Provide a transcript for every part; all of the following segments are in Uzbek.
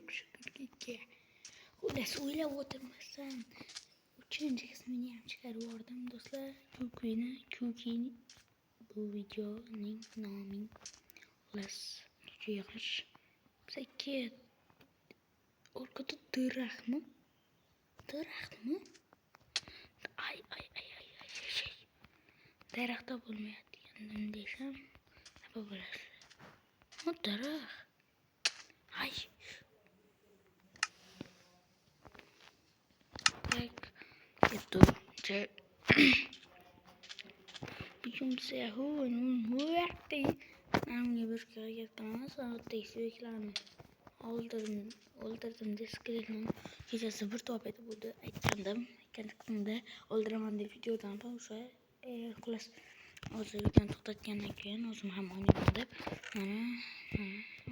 2. Xullas o'ylab o'tirmasdan 3-qismini ham chiqarib yubordim do'stlar. Kuki bu videoning nomi xullas yig'ish. Bizga orqada daraxtmi? Ay. Daraxtda bo'lmayotgandim desam, nima bo'ladi? Bu daraxt. Ay. Bugun bize vakti namga bir harakat qilamiz. Tekstliklarni o'ldirdim deskretni. Kechasi bir top etib bo'ldi. Aytganimda o'ldiraman deb videodan o'sha xullas hozir videoni to'xtatgandan keyin o'zim ham o'ynadim deb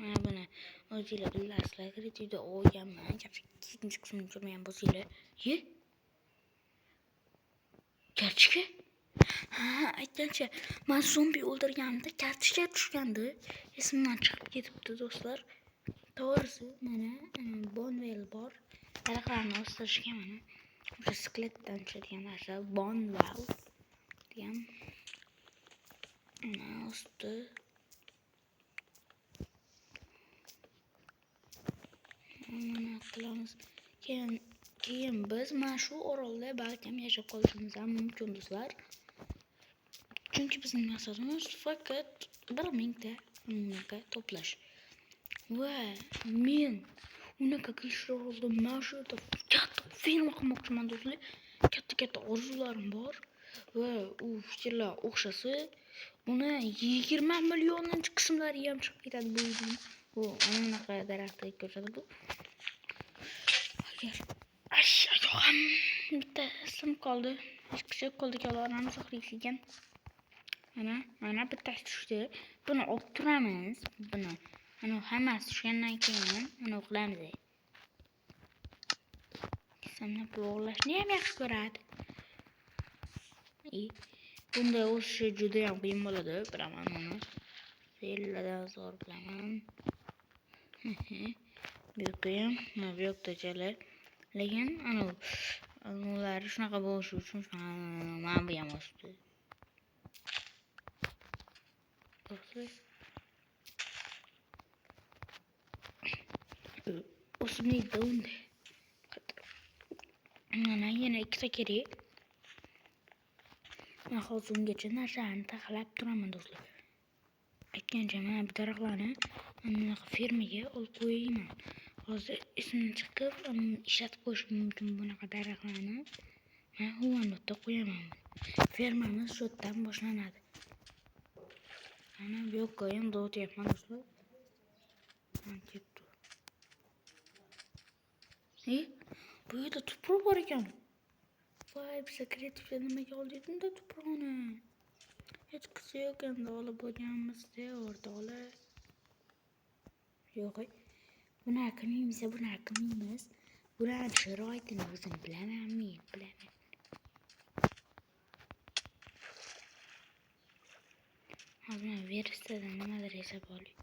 mana buni o'zinglar bilasizlar. Kreditda o'yganman. Ikkinchi qismini ko'rmagan bo'lsanglar, kartochka. Aytgancha, men zombi o'ldirganimda kartochka tushgandi. Esimdan chiqib ketibdi do'stlar. To'g'risi, mana Bonwell bor. Daraxtlarni o'stirishga mana o'sha skeletdan tushadigan narsa Bonwell degan. Mana o'sdi. Mana qilamiz. Keyin biz mana shu orolda balkim yashab qolishimiz ham mumkin do'stlar. Chunki bizning maqsadimiz faqat 1000 ta unaqa to'plash. Va men unaqa qilishni oldim. Mana shu yerda katta firma qilmoqchiman do'stlar. Katta orzularim bor va u fikrlar o'xshasa, uni 20 millionninchi qismlari ham chiqib ketadi bu videoning. Bu anaqa daraxtga ko'rsatadi bu. Ayog'im bitta sim qoldi. Hech kishi qo'ldagilarni saqlaydigan. Mana bittasi tushdi. Buni olib turamiz. Buni hammasi tushgandan keyin uni qilamiz. Qismni bog'lashni ham yaxshi ko'radi. Bunda o'sishi juda ham qiyin bo'ladi, bilaman buni. Felladan zo'r bilaman. Bu yoqda joylar. Lekin ular shunaqa bo'lishi uchun mana bu ham o'sdi. O'simlik unda. Mana yana ikkita kerak. Men hozir ungacha narsani taxlab turaman do'stlar. Aytgancha mana bu daraxtlarni anaqa fermaga olib qo'yayman. Hozir esimdan chiqib ishlatib qo'yishim mumkin bunaqa daraxtlarni. Men huvonotda qo'yaman. Fermamiz shu yerdan boshlanadi. Mana bu yoqqa ham o'tyapman do'stlar. Bu yerda tuproq bor ekan. Voy, biz kreativda nimaga oldingda tuproqni? Hech qisi yo'q endi olib bo'lganimizda o'rtoqlar. Yo'q. Bunaqa qilmaymiz. Bunaqa sharoitini o'zim bilaman. Hozir virusda nimadir yasab oling.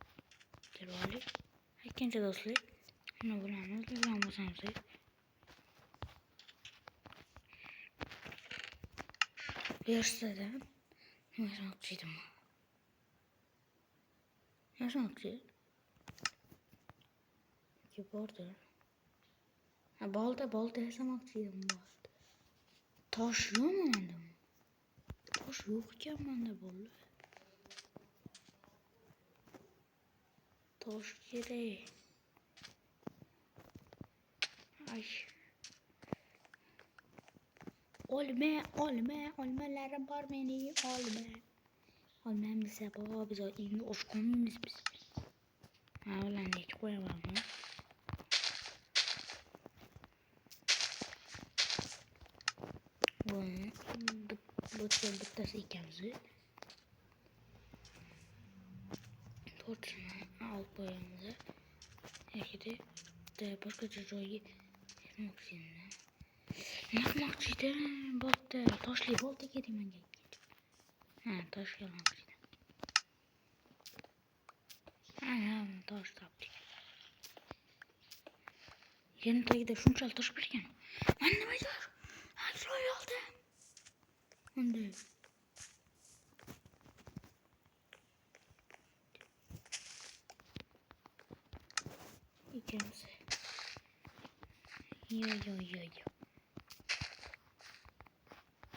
Aytgancha do'stlar, mana bularni o'zlagan bo'lsangiz. Virusda nima sanoqchi edim? Ki bordi. Bolta yasamoqchi edim. Tosh yo'qmi menda? Tosh yo'q ekan menda bo'ldi. Tosh kerak. Ay. Olmalarim bor mening, olmam desa biz endi oshqonmiz biz. Mana ularni yechib qo'yaman. Bittasi ekanmiz. To'rtini olib qo'yamiz. Yakida boshqa joyga yetmoqchi edim. Toshli bolta kerak menga. Tosh kelmoqchi edim. Tosh topdik. Yerini tagida shunchalik turib ekan. Mana nimadir? Asroy oldi. Unda ikimiz. Yo.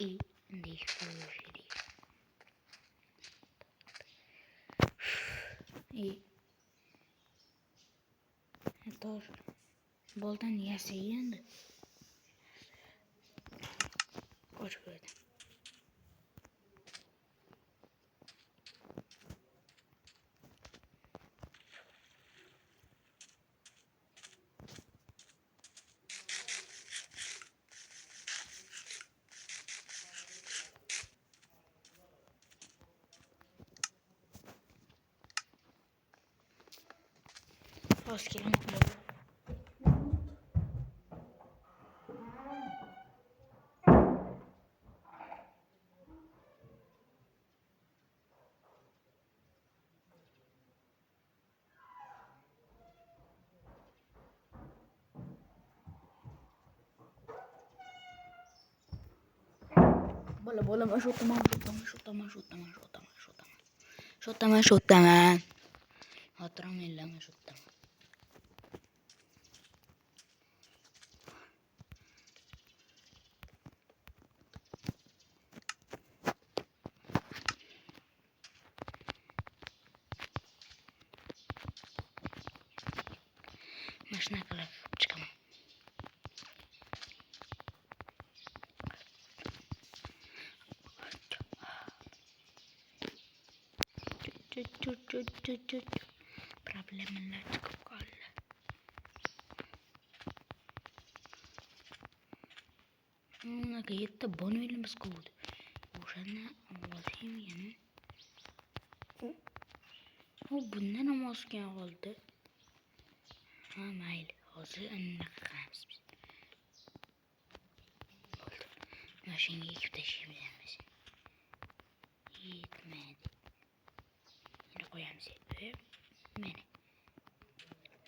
Endi ko'rishdik. Tor boldan yasayindi. Qo'shib qo'ydim. Hoş geldin. Bola şottaman. Hatıram elleme şottaman. Maşına kadar çıkamam. Problemler çıkıp kaldı. Ona yetti bana elimiz kaldı. Boşana alayım yani. O bundan amasken kaldı. Ha mayli. Hazır önüne kalkamız biz. Oldu. Maşını ekip taşıyabiliriz. Yetmedi. Yine koyalım size. Beni.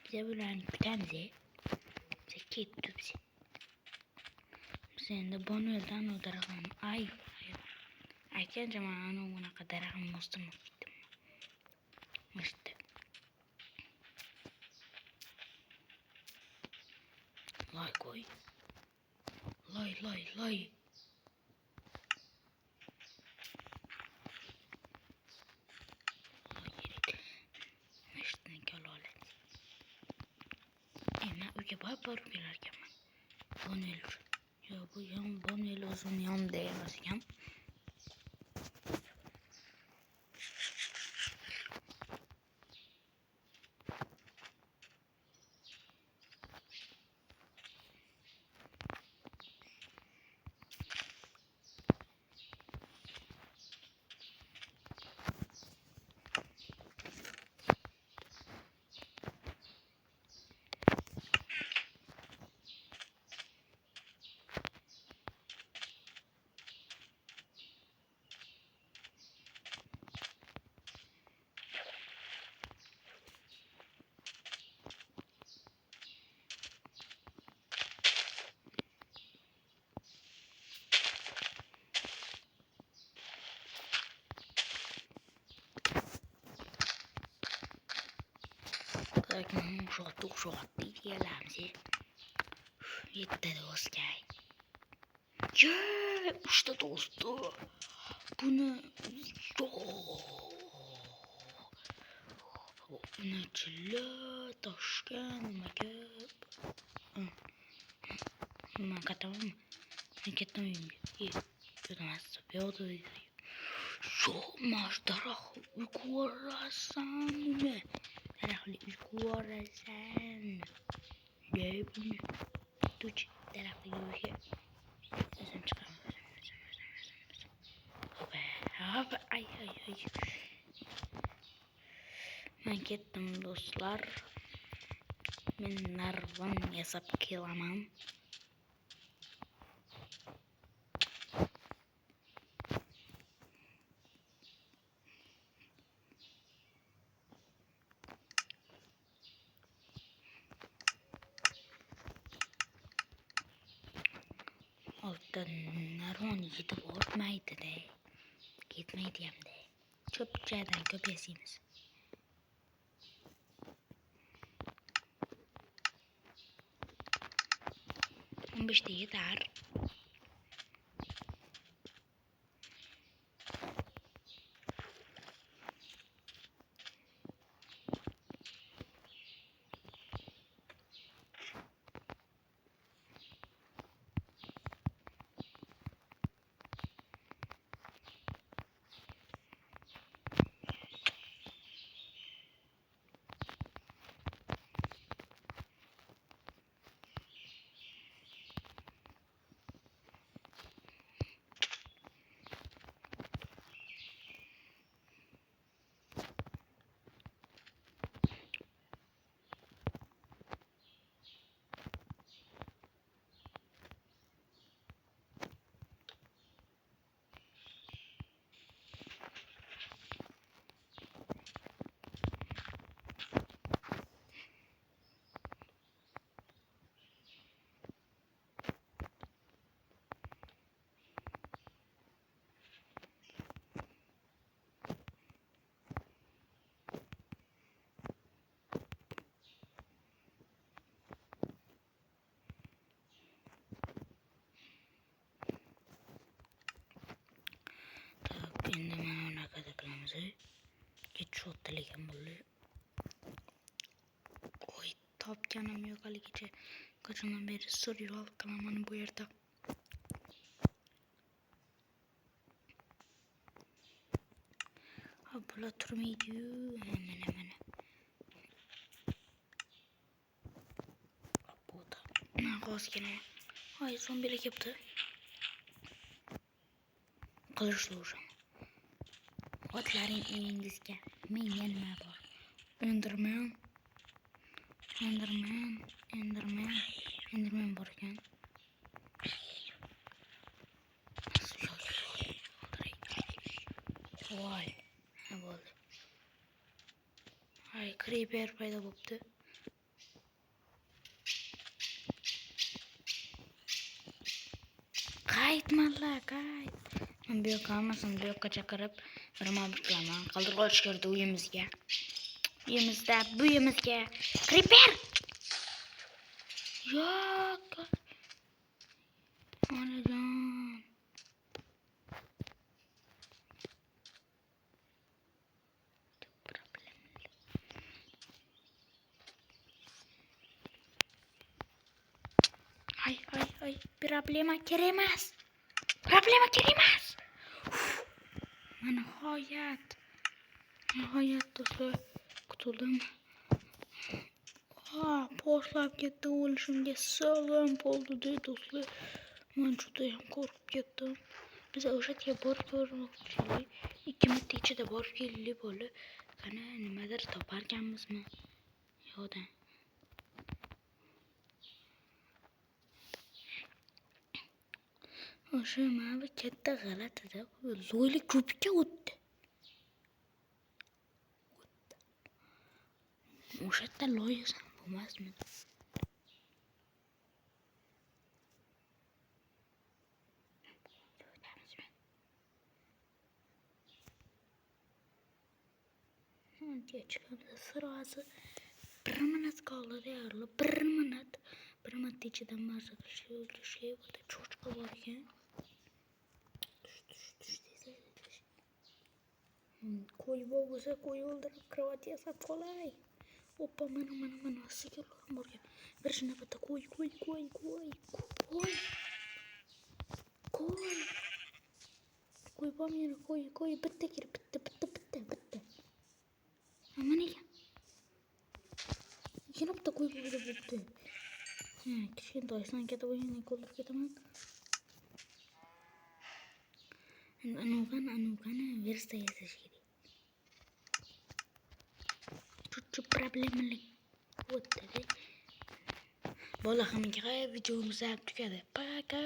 Bize böyle kütemze. Bize kettu bize. Sen de bana elden o tarafını. Ay. Ayken zamanı ona kadar almıştım. İşte. Lay koy. Lay. İşte kalole. Uyga barib kelarkanman. Bonel. Yo bu ham bonel o'zini ham deymas ekan. Lakin şoat diyelemzi. Yetti dostlar. Yeah, işte dostu. Bunu начала Ташкент макет. Макатом. Макетом и что-то нас забьёт. Шо маш дарах укурасан. Дарахли укурасан. Дебни. Туч дарахли уже. Sen çıkalım. Hop. Ay. Ben gittim dostlar. Ben narvan yasap kılamam. da narvon yetib ortmaydi-da. Ketmaydi ham-da. Cho'pchadan ko'p yasaymiz. O'n beshta yetar. Endi mana bunaqada qilamiz. Ketishayotgan bo'ldi. Oy, topganim yo'q haligacha. Qachondan beri survival qilaman bu yerda. Ha, bular turmaydi-yu. Mana. Bo'da. G'ozgina. Ay, zombilar kelibdi. Qilishdi o'sha. Otlaring uyingizga. Menga nima bor? Enderman bor ekan. Voy, nima bo'ldi? Ay, creeper paydo bo'libdi. Qaytmanlar, qayt. Men bu yoqqa hammasini bu yoqqa chaqirib, bir qilaman. Qoldirib olish kerak uyimizga. Uyimizga. Creeper! Yo'q. Onajon. Ay, problema kerak emas. Nihoyat do'stlar, qutuldim. Boshlab ketdi o'lishimga sabab bo'ldi do'stlar. Men juda ham qo'rqib ketdim. Biz o'sha yerga borib ko'rmoqchilik. 2 minut ichida borib keldik bo'ldi. Qani nimadir toparkanmizmi? Yo'qda. O'sha mana katta g'alati-da. Lo'li ko'pga o'tdi. O'sha yerda loyisam bo'lmasmi? Chiqadi sirasi 1 minut qoldi deyarli 1 minut. 1 minut ichida mazza qilishga o'ta cho'chqa bor ekan. Qo'y bo'lsa qo'y o'ldirib kravat yasab qolay. Oppa mana sigirlar bor ekan. Bir navbatda qo'y. Qo'y bo'lmaydi, qo'y bitta kir, bitta. Mana ekan. Yana bitta qo'y bo'libdi. Kichkintoy sankada o'yinni qo'ldirib ketaman. Anugani versta yasash kerak. Чуть-чуть проблемали. Вот это. Bola hammaga videomiz tugadi. Пока.